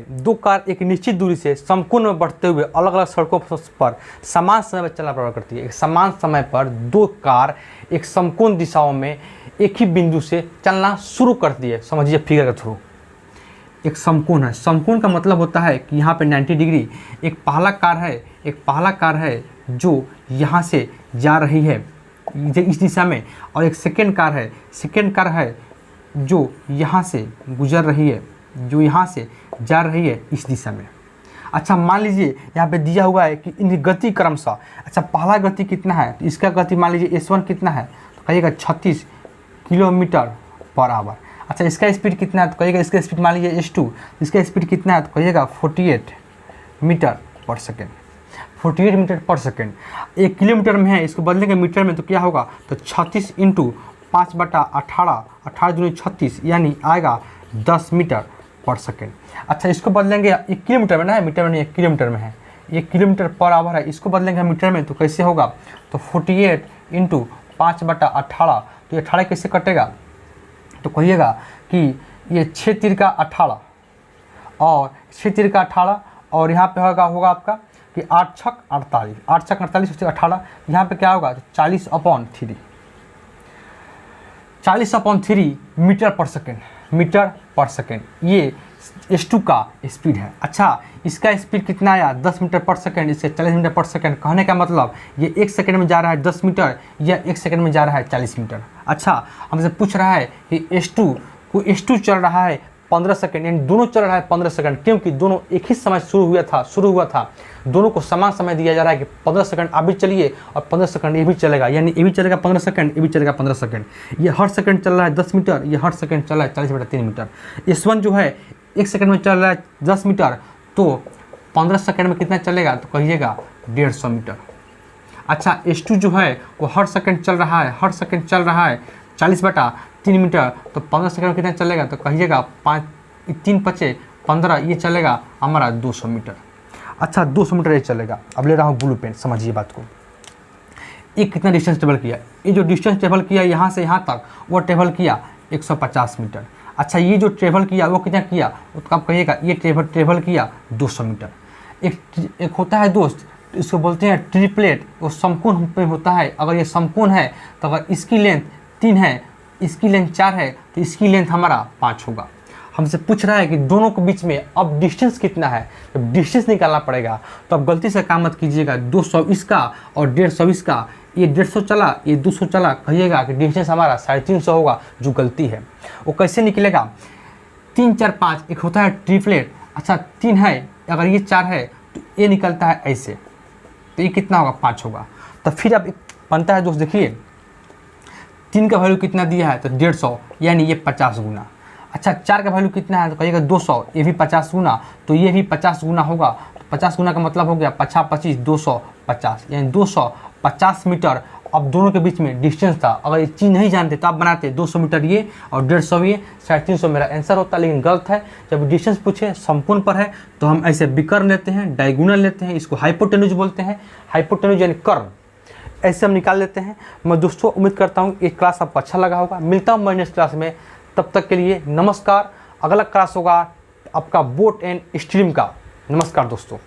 एक निश्चित दूरी से समकोण में बढ़ते हुए अलग अलग सड़कों पर समान समय पर चलना प्रारंभ करती है। एक समान समय पर दो कार एक समकोण दिशाओं में एक ही बिंदु से चलना शुरू करती है। समझिए फिगर के थ्रू, एक समकोण है, समकोण का मतलब होता है कि यहाँ पे 90 डिग्री। एक पहला कार है जो यहाँ से जा रही है इस दिशा में, और एक सेकेंड कार है जो यहाँ से गुजर रही है, जो यहाँ से जा रही है इस दिशा में। अच्छा मान लीजिए यहाँ पे दिया हुआ है कि इनकी गति क्रमशः, अच्छा पहला गति कितना है, तो इसका गति मान लीजिए S1 कितना है, तो कहिएगा 36 किलोमीटर पर आवर। अच्छा इसका स्पीड कितना है, तो कहिएगा इसका स्पीड मान लीजिए S2, इसका स्पीड कितना है, तो कहिएगा 48 मीटर पर सेकेंड। 48 मीटर पर सेकेंड, 1 किलोमीटर में है, इसको बदलेंगे मीटर में तो क्या होगा, तो 36 इंटू 5/18, 18 दूनी 36, यानी आएगा 10 मीटर पर सेकेंड। अच्छा इसको बदलेंगे 1 किलोमीटर में ना है, मीटर में नहीं 1 किलोमीटर में है, 1 किलोमीटर पर आवर है, इसको बदलेंगे मीटर में तो कैसे होगा, तो 48 इंटू 5/18, तो ये 18 कैसे कटेगा, तो कहिएगा कि ये 6 तीर का 18 और 6 तीर का 18 और यहाँ पे होगा आपका कि 8 छक 48, 8 छक 48 18, यहाँ पे क्या होगा, तो 40/3। 40/3 मीटर पर सेकेंड ये S2 का स्पीड है। अच्छा, इसका स्पीड कितना आया 10 मीटर पर सेकेंड, इससे 40 मीटर पर सेकेंड। कहने का मतलब ये 1 सेकेंड में जा रहा है 10 मीटर, या 1 सेकेंड में जा रहा है 40 मीटर। अच्छा, हमसे पूछ रहा है कि S2 चल रहा है 15 सेकेंड, यानी दोनों चल रहा है 15 सेकेंड, क्योंकि दोनों एक ही समय शुरू हुआ था। दोनों को समान समय दिया जा रहा है कि 15 सेकंड आप भी चलिए और 15 सेकंड ये भी चलेगा, यानी ये भी चलेगा 15 सेकंड, ये भी चलेगा 15 सेकंड। ये हर सेकंड चल रहा है 10 मीटर, ये हर सेकंड चल रहा है 40/3 मीटर। S1 जो है 1 सेकंड में चल रहा है 10 मीटर, तो 15 सेकंड में कितना चलेगा, तो कहिएगा 150 मीटर। अच्छा, S2 जो है वो हर सेकंड चल रहा है 40/3 मीटर, तो 15 सेकंड में कितना चलेगा, तो कहिएगा 3×5=15, ये चलेगा हमारा 200 मीटर। अच्छा, 200 मीटर ये चलेगा। अब ले रहा हूँ ब्लू पेन, समझिए बात को। ये कितना डिस्टेंस ट्रेवल किया, ये जो डिस्टेंस ट्रेवल किया यहाँ से यहाँ तक, वो ट्रेवल किया 150 मीटर। अच्छा, ये जो ट्रेवल किया वो कितना किया, उसका आप कहिएगा ये ट्रेवल किया 200 मीटर। एक होता है दोस्त, इसको बोलते हैं ट्रिपलेट, वो समकोण पे होता है। अगर ये समकोण है तो अगर इसकी लेंथ 3 है, इसकी लेंथ 4 है, तो इसकी लेंथ हमारा 5 होगा। हमसे पूछ रहा है कि दोनों के बीच में अब डिस्टेंस कितना है, तो डिस्टेंस निकालना पड़ेगा। तो अब गलती से काम मत कीजिएगा, 200 इसका और 150 इसका, ये 150 चला, ये 200 चला, कहिएगा कि डिस्टेंस हमारा 350 होगा, जो गलती है। वो कैसे निकलेगा, 3 4 5, एक होता है ट्रिपलेट। अच्छा, 3 है, अगर ये 4 है तो ये निकलता है ऐसे, तो ये कितना होगा, 5 होगा। तो फिर अब बनता है दोस्त, देखिए 3 का वैल्यू कितना दिया है, तो 150, यानी ये 50 गुना। अच्छा, 4 का वैल्यू कितना है, तो कहिएगा 200, ये भी 50 गुना, तो ये भी 50 गुना होगा। तो 50 गुना का मतलब हो गया 50 25 250, यानी 250 मीटर अब दोनों के बीच में डिस्टेंस था। अगर ये चीज़ नहीं जानते तो आप बनाते 200 मीटर ये और 150 ये, 350 मेरा आंसर होता, लेकिन गलत है। जब डिस्टेंस पूछे समकोण पर है तो हम ऐसे विकर्ण लेते हैं, डायगोनल लेते हैं, इसको हाइपोटेन्यूज बोलते हैं। हाइपोटेन्यूज यानी कर्ण, ऐसे हम निकाल लेते हैं। मैं दोस्तों उम्मीद करता हूँ ये क्लास आपको अच्छा लगा होगा। मिलता हूँ मैं नेक्स्ट क्लास में, तब तक के लिए नमस्कार। अगला क्लास होगा आपका बोट एंड स्ट्रीम का। नमस्कार दोस्तों।